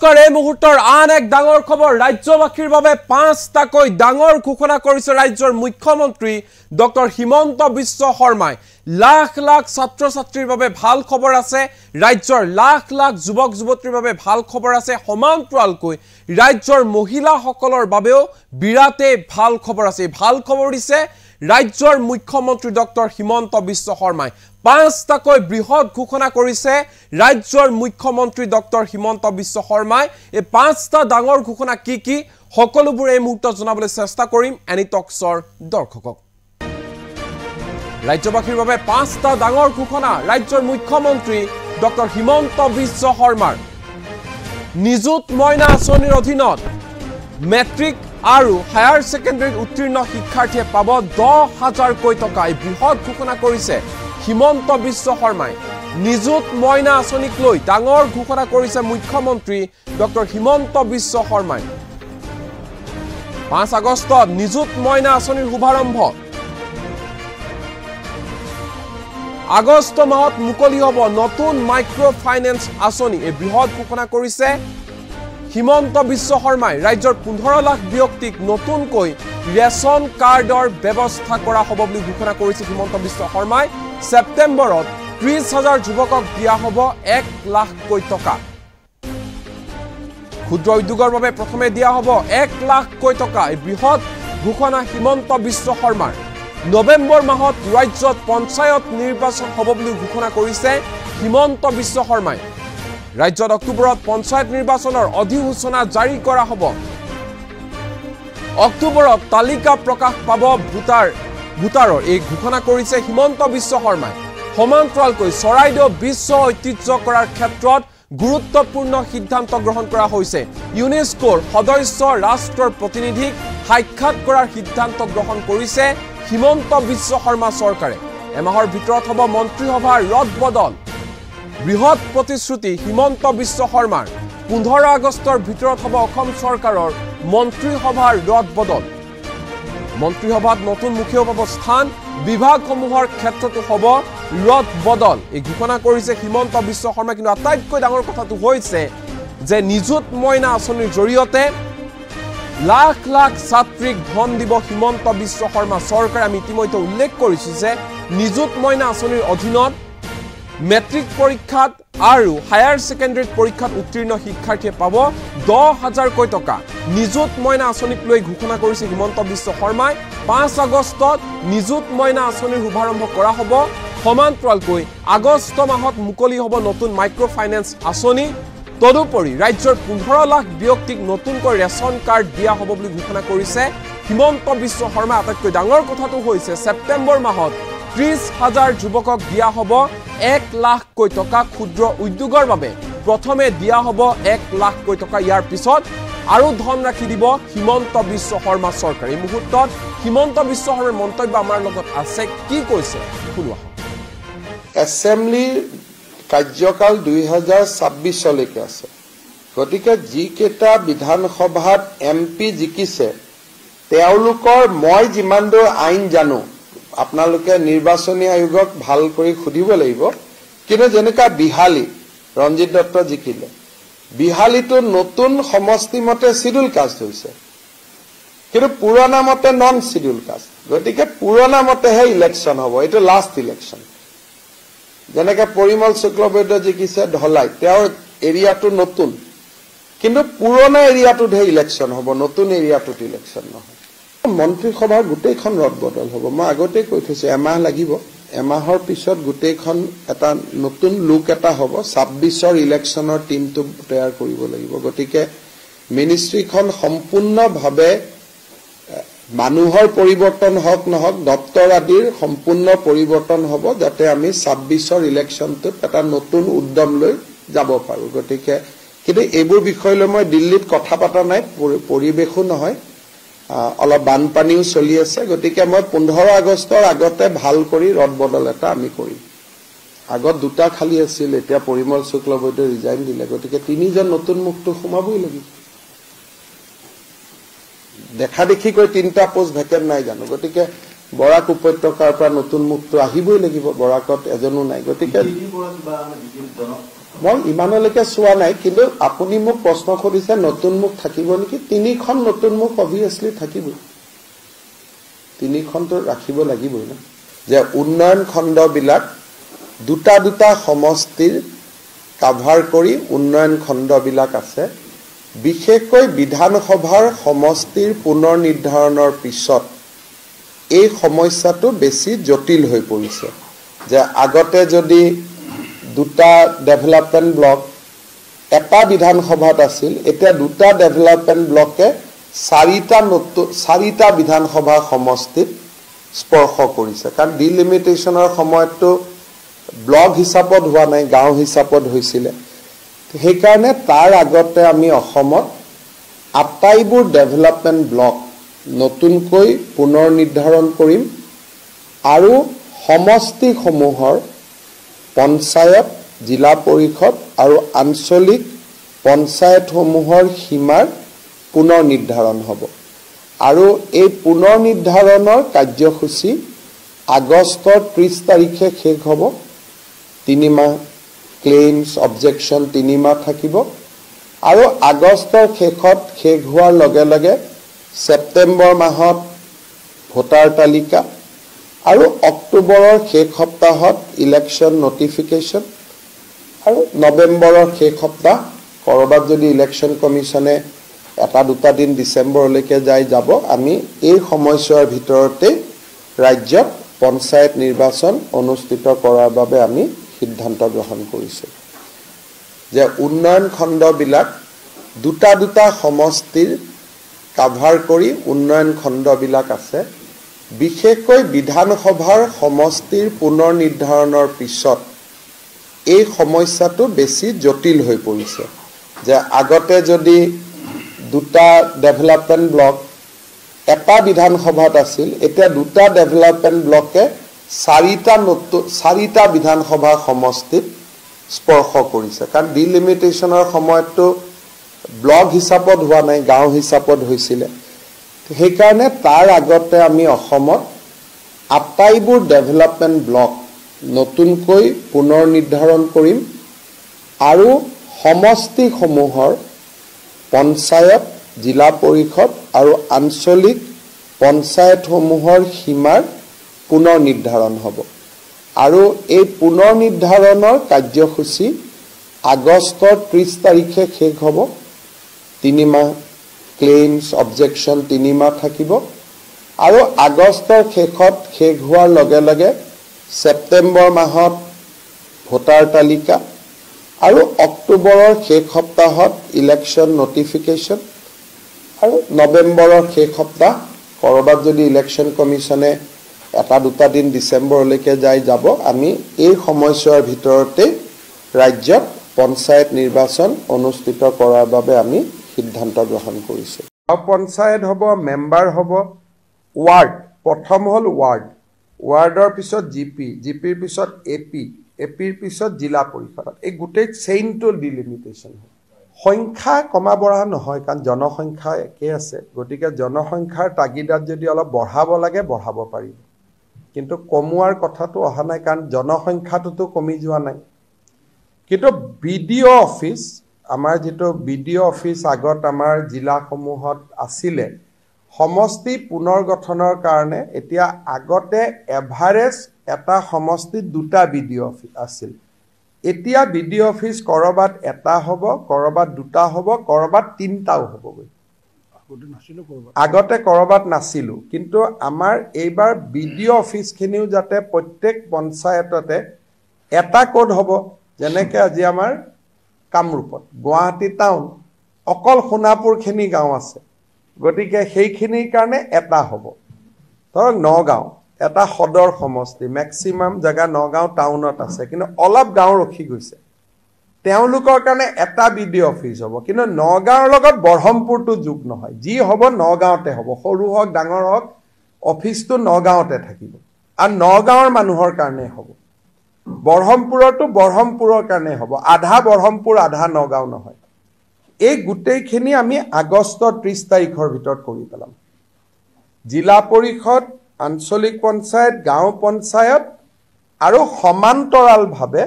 নমস্কাৰ এই মুহূৰ্তৰ আন এক ডাঙৰ খবৰ ৰাজ্যবাসীৰ বাবে পাঁচটাকৈ ডাঙৰ ঘোষণা কৰিছে ৰাজ্যৰ মুখ্যমন্ত্ৰী ডক্টৰ হিমন্ত বিশ্ব শৰ্মাই লাখ লাখ ছাত্ৰ ছাত্ৰীৰ বাবে ভাল খবৰ আছে ৰাজ্যৰ লাখ লাখ যুৱক যুৱতীৰ বাবে ভাল খবৰ আছে সমান্তৰালকৈ ৰাজ্যৰ মহিলাসকলৰ বাবেও বিৰাতে ভাল খবৰ আছে ভাল খবৰ দিছে ৰাজ্যৰ মুখ্যমন্ত্ৰী ডক্টৰ হিমন্ত বিশ্ব শৰ্মাই পাঁচটাকৈ বৃহৎ ঘোষণা কৰিছে ৰাজ্যৰ মুখ্যমন্ত্ৰী ডক্টৰ হিমন্ত বিশ্ব শৰ্মাই এই পাঁচটা ডাঙৰ ঘোষণা কি সকলোবোৰ এই মুহূৰ্তত জনাবলৈ চেষ্টা কৰিম এনি টক্সৰ দৰ্শকক ৰাজ্যবাসীৰ বাবে পাঁচটা ডাঙৰ ঘোষণা ৰাজ্যৰ মুখ্যমন্ত্ৰী ডক্টৰ হিমন্ত বিশ্ব শৰ্মাৰ নিযুত মইনা আঁচনিৰ অধীনত মেট্ৰিক আৰু হায়াৰ সেকেন্ডাৰীত উত্তীৰ্ণ শিক্ষাৰ্থীয়ে পাব 10,000 কোটি টকা এই বৃহৎ ঘোষণা কৰিছে হিমন্ত বিশ্ব শৰ্মাই নিযুত মইনা আঁচনিক লৈ ডাঙৰ ঘোষণা কৰিছে মুখ্যমন্ত্ৰী ডক্টৰ হিমন্ত বিশ্ব শৰ্মাই 5 আগষ্টত নিযুত মইনা আঁচনিৰ শুভাৰম্ভ আগষ্ট মাহত মুকলি হ'ব নতুন মাইক্ৰ ফাইনেন্স আঁচনি এই বৃহৎ ঘোষণা কৰিছে হিমন্ত বিশ্ব শৰ্মাই ৰাজ্যৰ 15 লাখ ব্যক্তিক নতুনকৈ ৰেশন কাৰ্ডৰ ব্যৱস্থা কৰা হ'ব বুলি ঘোষণা কৰিছে হিমন্ত বিশ্ব শৰ্মাই সেপ্টেম্বৰত 30,000 যুৱকক দিয়া হ'ব 1 লাখ কোটি টকা ক্ষুদ্ৰ উদ্যোগৰ বাবে প্ৰথমে দিয়া হ'ব 1 লাখ কোটি টকা এই বৃহৎ ঘোষণা হিমন্ত বিশ্ব শৰ্মাৰ নৱেম্বৰ মাহত ৰাজ্যত পঞ্চায়ত নিৰ্বাচন হ'ব বুলি ঘোষণা কৰিছে হিমন্ত বিশ্ব শৰ্মাই ৰাজ্যত অক্টোবৰত পঞ্চায়ত নিৰ্বাচনৰ অধিসূচনা জাৰি কৰা হ'ব অক্টোবৰত তালিকা প্ৰকাশ পাব ভোটাৰৰ এই ঘোষণা কৰিছে হিমন্ত বিশ্ব শৰ্মাই সমান্তৰালকৈ চৰাইদেউ বিশ্ব ঐতিহ্য কৰাৰ ক্ষেত্ৰত গুৰুত্বপূৰ্ণ সিদ্ধান্ত গ্ৰহণ কৰা হৈছে ইউনেস্কোৰ সদস্য ৰাষ্ট্ৰৰ প্ৰতিনিধিক সাক্ষাৎ কৰাৰ সিদ্ধান্ত গ্ৰহণ কৰিছে হিমন্ত বিশ্ব শৰ্মা চৰকাৰে এমাহৰ ভিতৰত হ'ব মন্ত্ৰীসভাৰ ৰদবদল বৃহৎ প্ৰতিশ্ৰুতি হিমন্ত বিশ্ব শৰ্মাৰ 15 আগষ্টৰ ভিতৰত হ'ব অসম চৰকাৰৰ মন্ত্ৰীসভাৰ ৰদবদল মন্ত্ৰীসভাত নতুন মুখীয় পাব স্থান বিভাগসমূহৰ ক্ষেত্ৰতো হ'ব ৰদবদল এই ঘোষণা কৰিছে হিমন্ত বিশ্ব শৰ্মা কিন্তু আটাইতকৈ ডাঙৰ কথাটো হৈছে যে নিযুত মইনা আঁচনিৰ জৰিয়তে লাখ লাখ ছাত্ৰীক ধন দিব হিমন্ত বিশ্ব শৰ্মা চৰকাৰে আমি ইতিমধ্যে উল্লেখ কৰিছো যে নিযুত মইনা আঁচনিৰ অধীনত মেট্ৰিক পৰীক্ষাত আৰু হায়াৰ সেকেন্ডাৰীত পৰীক্ষাত উত্তীৰ্ণ শিক্ষাৰ্থীয়ে পাব 10,000 কোটি টকা নিযুত মইনা আঁচনিক লৈ ঘোষণা কৰিছে হিমন্ত বিশ্ব শৰ্মাই 5 আগষ্টত নিযুত মইনা আঁচনিৰ শুভাৰম্ভ কৰা হ'ব সমান্তৰালকৈ আগষ্ট মাহত মুকলি হ'ব নতুন মাইক্ৰ ফাইনেন্স আঁচনি তদুপৰি ৰাজ্যৰ 15 লাখ ব্যক্তিক নতুনকৈ ৰেশন কাৰ্ড দিয়া হ'ব বুলি ঘোষণা কৰিছে হিমন্ত বিশ্ব শৰ্মা আটাইতকৈ ডাঙৰ কথাটো হৈছে সেপ্টেম্বৰ মাহত 30,000 যুৱকক দিয়া হ'ব 1 লাখ কোটি টকা ক্ষুদ্ৰ উদ্যোগৰ বাবে প্ৰথমে দিয়া হ'ব 1 লাখ কোটি টকা ইয়াৰ পিছত আৰু ধন ৰাখি দিব হিমন্ত বিশ্ব শৰ্মা চৰকাৰ এই মুহূৰ্তত হিমন্ত বিশ্ব শৰ্মাৰ মন্তব্য আমাৰ লগত আছে কি কৈছে শুনোৱা এছেম্বলি কাৰ্যকাল 2026 লৈকে আছে গতিকে যি কেটা বিধানসভাত এমপি জিকিছে তেওঁলোকৰ মই যিমান দূৰ আইন জানো আপোনালোকে নিৰ্বাচনী আয়োগক ভাল কৰি খুদিব লাগিব কিন্তু যেনেকা বিহালী ৰঞ্জিত দত্ত জিকিলে বিহালীটো নতুন সমষ্টি মতে শিডিউল কাষ্ট হৈছে কিন্তু পুৰণা মতে নন শিডিউল কাষ্ট গতিকে পুৰণা মতেহে ইলেকশ্যন হ'ব এইটো লাষ্ট ইলেকশ্যন যেনেকে পৰিমল শুক্লবৈদ্য জিকিছে ঢলাই তেওঁৰ এৰিয়াটো নতুন কিন্তু পুৰণা এৰিয়াটোতহে ইলেকশ্যন হ'ব নতুন এৰিয়াটোত ইলেকশ্যন নহয় মন্ত্ৰীসভাৰ গোটেইখন ৰদবদল হ'ব মই আগতে কৈ থৈছো এমাহ লাগিব এমাহৰ পিছত গোটেইখন এটা নতুন লুক এটা হ'ব 26ৰ ইলেকশ্যনৰ টিমটো তৈয়াৰ কৰিব লাগিব গতিকে মিনিষ্ট্ৰীখন সম্পূৰ্ণভাৱে মানুহৰ পৰিৱৰ্তন হওক নহওক দপ্তৰ আদিৰ সম্পূৰ্ণ পৰিৱৰ্তন হ'ব যাতে আমি 26ৰ ইলেকশ্যনটোত এটা নতুন উদ্যম লৈ যাব পাৰো গতিকে কিন্তু এইবোৰ বিষয় লৈ মই দিল্লীত কথা পাতা নাই পৰিৱেশো নহয় অলপ বানপানীও চলি আছে গতিকে মই 15 আগষ্টৰ আগতে ভাল কৰি ৰদবদল এটা আমি কৰিম আগত দুটা খালি আছিল এতিয়া পৰিমল শুক্লবৈদ্য ৰিজাইন দিলে গতিকে তিনিজন নতুন মুখটো সোমাবই লাগিব দেখা দেখি কৈ তিনটা পোষ্ট ভেকেন্ট নাই জানো গতিকে বৰাক উপত্যকাৰ পৰা নতুন মুখটো আহিবই লাগিব বৰাকত এজনো নাই গতিকে মই ইমানলৈকে চোৱা নাই, কিন্তু আপুনি মোক প্ৰশ্ন সুধিছে নতুন মুখ থাকিব নেকি? 3খন নতুন মুখ অভিয়াছলি থাকিবই, 3খনটো ৰাখিব লাগিবই না। যে উন্নয়ন খণ্ডবিলাক দুটা সমষ্টিৰ কাভাৰ কৰি উন্নয়ন খণ্ডবিলাক আছে। বিশেষকৈ বিধানসভাৰ সমষ্টিৰ পুনৰ নিৰ্ধাৰণৰ পিছত এই সমস্যাটো বেছি জটিল হৈ পৰিছে। যে আগতে যদি দুটা ডেভেলপমেণ্ট ব্লক এটা বিধানসভাত আছিল, এতিয়া দুটা ডেভেলপমেণ্ট ব্লকে চাৰিটা বিধানসভা সমষ্টিত স্পৰ্শ কৰিছে। কাৰণ ডিলিমিটেশ্যনৰ সময়ততো ব্লক হিচাপত হোৱা নাই, গাঁও হিচাপত হৈছিলে। সেইকাৰণে তাৰ আগতে আমি অসমত আটাইবোৰ ডেভেলপমেণ্ট ব্লক নতুনকৈ পুনৰ নিৰ্ধাৰণ কৰিম আৰু সমষ্টিসমূহৰ পঞ্চায়ত, জিলা পৰিষদ আৰু আঞ্চলিক পঞ্চায়তসমূহৰ সীমাৰ পুনৰ নিৰ্ধাৰণ হ'ব। আৰু এই পুনৰ নিৰ্ধাৰণৰ কাৰ্যসূচী আগষ্টৰ 30 তাৰিখে শেষ হ'ব। 3 মাহ ক্লেইমছ অবজেকশ্যন 3 মাহ থাকিব আৰু আগষ্টৰ শেষত শেষ হোৱাৰ লগে লগে ছেপ্টেম্বৰ মাহত ভোটাৰ তালিকা আৰু অক্টোবৰৰ শেষ সপ্তাহত ইলেকশ্যন নটিফিকেশ্যন আৰু নৱেম্বৰৰ শেষ সপ্তাহ কৰবাত যদি ইলেকশ্যন কমিশ্যনে 1-2 দিন ডিচেম্বৰলৈকে যাব। আমি এই সময়ছোৱাৰ ভিতৰতে ৰাজ্যত পঞ্চায়ত নিৰ্বাচন অনুষ্ঠিত কৰাৰ বাবে আমি সিদ্ধান্ত গ্ৰহণ কৰিছোঁ। যে উন্নয়ন খণ্ডবিলাক দুটা সমষ্টিৰ কাভাৰ কৰি উন্নয়ন খণ্ডবিলাক আছে। বিশেষকৈ বিধানসভাৰ সমষ্টিৰ পুনৰ নিৰ্ধাৰণৰ পিছত এই সমস্যাটো বেছি জটিল হৈ পৰিছে। যে আগতে যদি দুটা ডেভেলপমেণ্ট ব্লক এটা বিধানসভাত আছিল, এতিয়া দুটা ডেভেলপমেণ্ট ব্লকে চাৰিটা বিধানসভা সমষ্টিত স্পৰ্শ কৰিছে। কাৰণ ডিলিমিটেশ্যনৰ সময়ততো ব্লক হিচাপত হোৱা নাই, গাঁও হিচাপত হৈছিলে। সেইকাৰণে তাৰ আগতে আমি অসমত আটাইবোৰ ডেভেলপমেণ্ট ব্লক নতুনকৈ পুনৰ নিৰ্ধাৰণ কৰিম আৰু সমষ্টিসমূহৰ পঞ্চায়ত, জিলা পৰিষদ আৰু আঞ্চলিক পঞ্চায়তসমূহৰ সীমাৰ পুনৰ নিৰ্ধাৰণ হ'ব। আৰু এই পুনৰ নিৰ্ধাৰণৰ কাৰ্যসূচী আগষ্টৰ 30 তাৰিখে শেষ হ'ব। 3 মাহ ক্লেইমছ অবজেকশ্যন 3 মাহ থাকিব আৰু আগষ্টৰ শেষত শেষ হোৱাৰ লগে লগে ছেপ্টেম্বৰ মাহত ভোটাৰ তালিকা আৰু অক্টোবৰৰ শেষ সপ্তাহত ইলেকশ্যন নটিফিকেশ্যন আৰু নৱেম্বৰৰ শেষ সপ্তাহ কৰবাত যদি ইলেকশ্যন কমিশ্যনে 1-2 দিন ডিচেম্বৰলৈকে যাব। আমি এই সময়ছোৱাৰ ভিতৰতে ৰাজ্যত পঞ্চায়ত নিৰ্বাচন অনুষ্ঠিত কৰাৰ বাবে আমি সিদ্ধান্ত গ্ৰহণ কৰিছোঁ। পঞ্চায়ত হ'ব, মেম্বাৰ হ'ব, ৱাৰ্ড প্ৰথম হ'ল ৱাৰ্ডৰ পিছত জিপিৰ পিছত এপিৰ পিছত জিলা পৰিষদ। এই গোটেই চেইনটো ডিলিমিটেশ্যন হয়। সংখ্যা কমা বঢ়া নহয়, কাৰণ জনসংখ্যা একে আছে। গতিকে জনসংখ্যাৰ তাগিদাত যদি অলপ বঢ়াব লাগে বঢ়াব পাৰিব, কিন্তু কমোৱাৰ কথাটো অহা নাই, কাৰণ জনসংখ্যাটোতো কমি যোৱা নাই। কিন্তু বিডিঅ' অফিচ, আমাৰ যিটো বিডিঅ' অফিচ আগত আমাৰ জিলাসমূহত আছিলে, সমষ্টি পুনৰ গঠনৰ কাৰণে এতিয়া আগতে এভাৰেজ এটা সমষ্টিত 2টা বিডিঅ' অফিচ আছিল। এতিয়া বিডিঅ' অফিচ কৰবাত 1টা হ'ব, কৰবাত 2টা হ'ব, কৰবাত 3টাও হ'বগৈ। আগতে কৰবাত নাছিলো, কিন্তু আমাৰ এইবাৰ বিডিঅ' অফিচখিনিও যাতে প্ৰত্যেক পঞ্চায়ততে এটা কোড হ'ব। যেনেকৈ আজি আমাৰ কামৰূপত, গুৱাহাটী টাউন অকল সোণাপুৰখিনি গাঁও আছে, গতিকে সেইখিনিৰ কাৰণে এটা হ'ব। ধৰক নগাঁও এটা সদৰ সমষ্টি, মেক্সিমাম জেগা নগাঁও টাউনত আছে, কিন্তু অলপ গাঁও ৰখি গৈছে, তেওঁলোকৰ কাৰণে এটা বিডিঅ' অফিচ হ'ব। কিন্তু নগাঁৱৰ লগত ব্ৰহ্মপুৰটো যোগ নহয়, যি হ'ব নগাঁৱতে হ'ব, সৰু হওক ডাঙৰ হওক, অফিচটো নগাঁৱতে থাকিব আৰু নগাঁৱৰ মানুহৰ কাৰণে হ'ব। ব্ৰহ্মপুৰতো ব্ৰহ্মপুৰৰ কাৰণে হ'ব, আধা ব্ৰহ্মপুৰ আধা নগাঁও নহয়। এই গোটেইখিনি আমি আগষ্টৰ 30 তাৰিখৰ ভিতৰত কৰি পেলাম। জিলা পৰিষদ, আঞ্চলিক পঞ্চায়ত, গাঁও পঞ্চায়ত আৰু সমান্তৰালভাৱে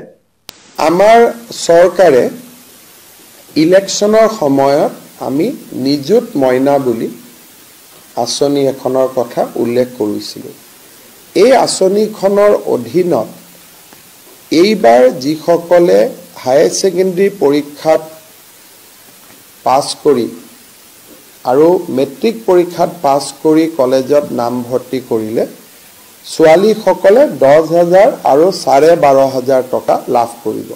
আমাৰ চৰকাৰে ইলেকশ্যনৰ সময়ত আমি নিযুত মইনা বুলি আঁচনি এখনৰ কথা উল্লেখ কৰিছিলোঁ। এই আঁচনিখনৰ অধীনত এইবাৰ যিসকলে হায়াৰ ছেকেণ্ডাৰী পৰীক্ষাত পাছ কৰি আৰু মেট্ৰিক পৰীক্ষাত পাছ কৰি কলেজত নামভৰ্তি কৰিলে ছোৱালীসকলে 10,000 আৰু 12,500 টকা লাভ কৰিব।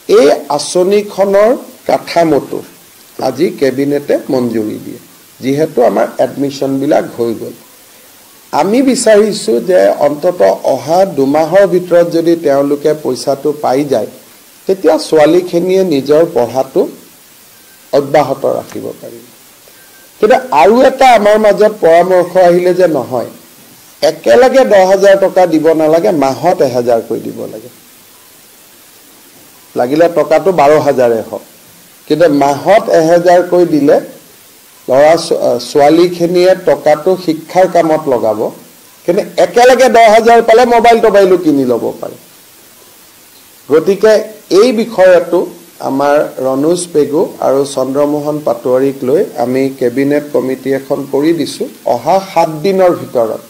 এই আঁচনিখনৰ কাঠামোটো আজি কেবিনেটে মঞ্জুৰি দিয়ে, যিহেতু আমাৰ এডমিশ্যনবিলাক হৈ গ'ল। আমি বিচাৰিছোঁ যে অন্তত অহা 2 মাহৰ ভিতৰত যদি তেওঁলোকে পইচাটো পাই যায়, তেতিয়া ছোৱালীখিনিয়ে নিজৰ পঢ়াটো অব্যাহত ৰাখিব পাৰিব। কিন্তু আৰু এটা আমাৰ মাজত পৰামৰ্শ আহিলে যে নহয়, একেলগে 10,000 টকা দিব নালাগে, মাহত 1,000 কৈ দিব লাগে। লাগিলে টকাটো 12,000 হওক, কিন্তু মাহত 1,000 কৈ দিলে ল'ৰা ছোৱালীখিনিয়ে টকাটো শিক্ষাৰ কামত লগাব, কিন্তু একেলগে 10,000 পালে মোবাইলো কিনি ল'ব পাৰে। গতিকে এই বিষয়টো আমাৰ ৰণোজ পেগু আৰু চন্দ্ৰমোহন পাটোৱাৰীক লৈ আমি কেবিনেট কমিটি এখন কৰি দিছোঁ। অহা 7 দিনৰ ভিতৰত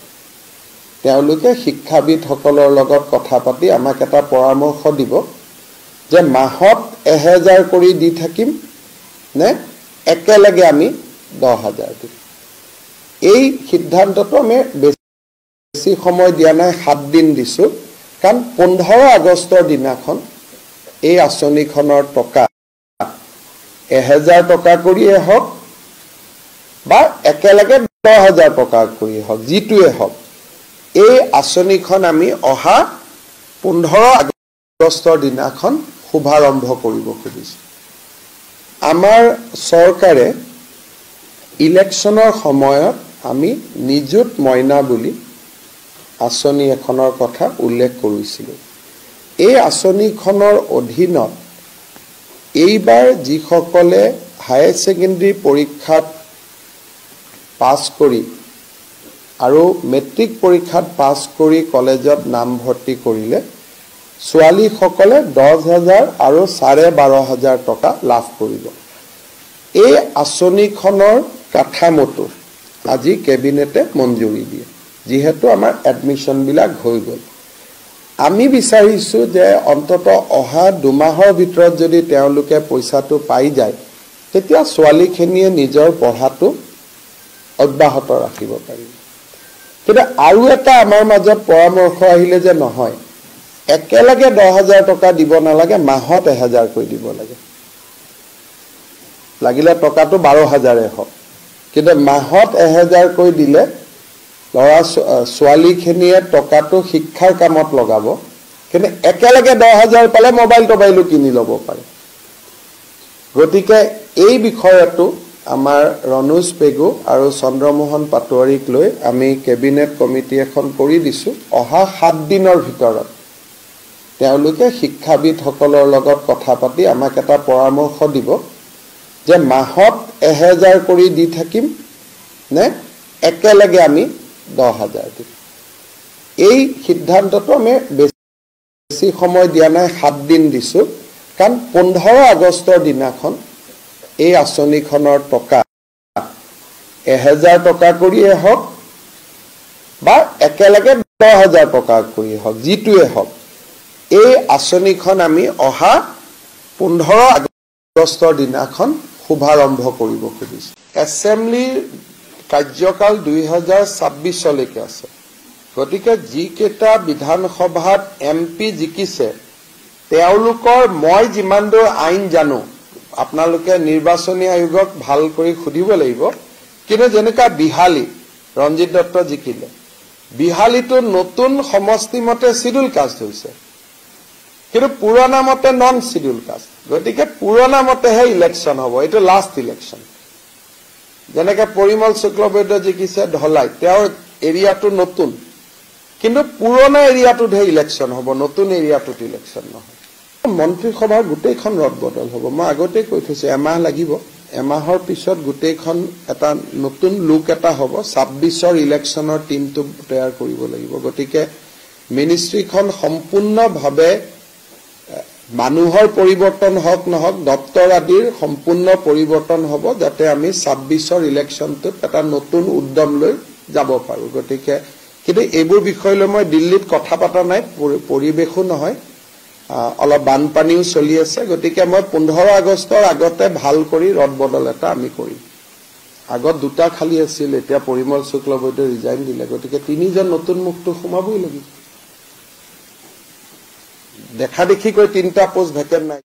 তেওঁলোকে শিক্ষাবিদসকলৰ লগত কথা পাতি আমাক এটা পৰামৰ্শ দিব যে মাহত 1,000 কৰি দি থাকিম নে একেলগে আমি 10,000 দিম। এই সিদ্ধান্তটো আমি বেছি সময় দিয়া নাই, 7 দিন দিছোঁ, কাৰণ 15 আগষ্টৰ দিনাখন এই আঁচনিখনৰ টকা 1,000 টকা কৰিয়ে হওক বা একেলগে 10,000 টকা কৰিয়ে হওক, যিটোৱে হওক, এই আঁচনিখন আমি অহা 15 আগষ্টৰ দিনাখন শুভাৰম্ভ কৰিব খুজিছোঁ। আমাৰ চৰকাৰে ইলেকশ্যনৰ সময়ত আমি নিযুত মইনা বুলি আঁচনি এখনৰ কথা উল্লেখ কৰিছিলোঁ। এই আঁচনিখনৰ অধীনত এইবাৰ যিসকলে হায়াৰ ছেকেণ্ডাৰী পৰীক্ষাত পাছ কৰি আৰু মেট্ৰিক পৰীক্ষাত পাছ কৰি কলেজত নামভৰ্তি কৰিলে ছোৱালীসকলে 10,000 আৰু 12,500 টকা লাভ কৰিব। এই আঁচনিখনৰ কাঠামোটো আজি কেবিনেটে মঞ্জুৰি দিয়ে, যিহেতু আমাৰ এডমিশ্যনবিলাক হৈ গ'ল। আমি বিচাৰিছোঁ যে অন্তত অহা 2 মাহৰ ভিতৰত যদি তেওঁলোকে পইচাটো পাই যায়, তেতিয়া ছোৱালীখিনিয়ে নিজৰ পঢ়াটো অব্যাহত ৰাখিব পাৰিব। কিন্তু আৰু এটা আমাৰ মাজত পৰামৰ্শ আহিলে যে নহয়, একেলগে 10,000 টকা দিব নালাগে, মাহত 1,000 কৈ দিব লাগে। লাগিলে টকাটো 12,000 হওক, কিন্তু মাহত 1,000 কৈ দিলে ল'ৰা ছোৱালীখিনিয়ে টকাটো শিক্ষাৰ কামত লগাব, কিন্তু একেলগে 10,000 পালে মোবাইলো কিনি ল'ব পাৰে। গতিকে এই বিষয়টো আমাৰ ৰণোজ পেগু আৰু চন্দ্ৰমোহন পাটোৱাৰীক লৈ আমি কেবিনেট কমিটি এখন কৰি দিছোঁ। অহা 7 দিনৰ ভিতৰত তেওঁলোকে শিক্ষাবিদসকলৰ লগত কথা পাতি আমাক এটা পৰামৰ্শ দিব যে মাহত 1,000 কৰি দি থাকিম নে একেলগে আমি 10,000 দিম। এই সিদ্ধান্তটো আমি বেছি সময় দিয়া নাই, 7 দিন দিছোঁ, কাৰণ 15 আগষ্টৰ দিনাখন এই আঁচনিখনৰ টকা 1,000 টকা কৰিয়ে হওক বা একেলগে 10,000 টকা কৰিয়ে হওক, যিটোৱে হওক, এই আঁচনিখন আমি অহা 15 আগষ্টৰ দিনাখন শুভাৰম্ভ কৰিব খুজিছোঁ। এছেম্বলিৰ কাৰ্যকাল 2026লৈকে আছে। গতিকে যিকেইটা বিধানসভাত MP জিকিছে তেওঁলোকৰ মই যিমান দূৰ আইন জানো, আপোনালোকে নিৰ্বাচনী আয়োগক ভাল কৰি সুধিব লাগিব, কিন্তু যেনেকুৱা বিহালী ৰঞ্জিত দত্ত জিকিলে, বিহালীটো নতুন সমষ্টি মতে শিডিউল কাষ্ট হৈছে, কিন্তু পুৰণা মতে নন শিডিউল কাষ্ট। গতিকে পুৰণা মতেহে ইলেকশ্যন হ'ব, এইটো লাষ্ট ইলেকশ্যন। যেনেকে পৰিমল শুক্লবৈদ্য জিকিছে ধলাই, তেওঁৰ এৰিয়াটো নতুন, কিন্তু পুৰণা এৰিয়াটোতহে ইলেকশ্যন হ'ব, নতুন এৰিয়াটোত ইলেকশ্যন নহয়। মন্ত্ৰীসভাৰ গোটেইখন ৰদ বদল হ'ব। মই আগতেই কৈ থৈছোঁ, এমাহ লাগিব, এমাহৰ পিছত গোটেইখন এটা নতুন লুক এটা হ'ব। 26ৰ ইলেকশ্যনৰ টিমটো তৈয়াৰ কৰিব লাগিব। গতিকে মিনিষ্ট্ৰীখন সম্পূৰ্ণভাৱে মানুহৰ পৰিৱৰ্তন হওক নহওক দপ্তৰ আদিৰ সম্পূৰ্ণ পৰিৱৰ্তন হ'ব যাতে আমি 26ৰ ইলেকশ্যনটোত এটা নতুন উদ্যম লৈ যাব পাৰোঁ গতিকে কিন্তু এইবোৰ বিষয় লৈ মই দিল্লীত কথা পাতা নাই পৰিৱেশো নহয় অলপ বানপানীও চলি আছে গতিকে মই 15 আগষ্টৰ আগতে ভাল কৰি ৰদ বদল এটা আমি কৰিম আগত দুটা খালি আছিল এতিয়া পৰিমল শুক্লবৈদ্যই ৰিজাইন দিলে গতিকে তিনিজন নতুন মুখটো সোমাবই লাগিব দেখা দেখি কৈ তিনটা পোষ্ট ভেকেন্ট নাই